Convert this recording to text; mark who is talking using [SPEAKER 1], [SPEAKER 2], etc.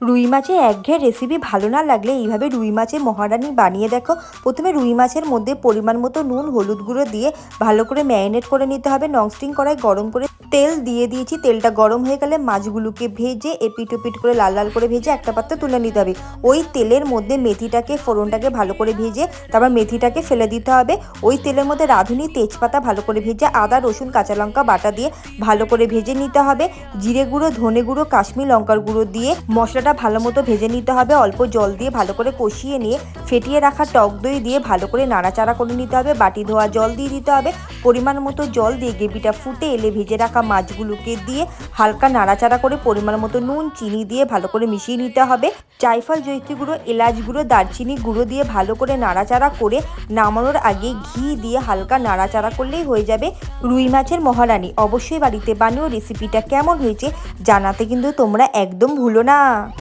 [SPEAKER 1] রুই মাছের একঘেয়ে রেসিপি ভালো না লাগলে এইভাবে রুই মাছের মহারানি বানিয়ে দেখো। প্রথমে রুই মাছের মধ্যে পরিমাণ মতো নুন হলুদ গুঁড়ো দিয়ে ভালো করে ম্যারিনেট করে নিতে হবে। ননস্টিক কড়াই গরম করে তেল দিয়ে দিয়েছি। তেলটা গরম হয়ে গেলে মাছগুলোকে ভেজে এপিট ওপিট করে লাল লাল করে ভেজে একটা পাত্রে তুলে নিতে হবে। ওই তেলের মধ্যে মেথিটাকে ফোড়নটাকে ভালো করে ভেজে তারপর মেথিটাকে ফেলে দিতে হবে। ওই তেলের মধ্যে রাঁধুনি তেজপাতা ভালো করে ভেজে আদা রসুন কাঁচা লঙ্কা বাটা দিয়ে ভালো করে ভেজে নিতে হবে। জিরে গুঁড়ো ধনে গুঁড়ো কাশ্মীর লঙ্কার গুঁড়ো দিয়ে মশলাটা ভালো মতো ভেজে নিতে হবে। অল্প জল দিয়ে ভালো করে কষিয়ে নিয়ে ফেটিয়ে রাখা টক দই দিয়ে ভালো করে নাড়াচাড়া করে নিতে হবে। বাটি ধোয়া জল দিয়ে দিতে হবে। পরিমাণ মতো জল দিয়ে গ্রেভিটা ফুটে এলে ভেজে রাখা মাছগুলোকে দিয়ে হালকা নাড়াচাড়া করে পরিমাণ মতো নুন চিনি দিয়ে ভালো করে মিশিয়ে নিতে হবে। জায়ফল জয়িত্রী গুঁড়ো এলাচ গুঁড়ো দারচিনি গুঁড়ো দিয়ে ভালো করে নাড়াচাড়া করে নামানোর আগে ঘি দিয়ে হালকা নাড়াচাড়া করলেই হয়ে যাবে রুই মাছের মহারানি। অবশ্যই বাড়িতে বানিয়ে রেসিপিটা কেমন হয়েছে জানাতে কিন্তু তোমরা একদম ভুলো না।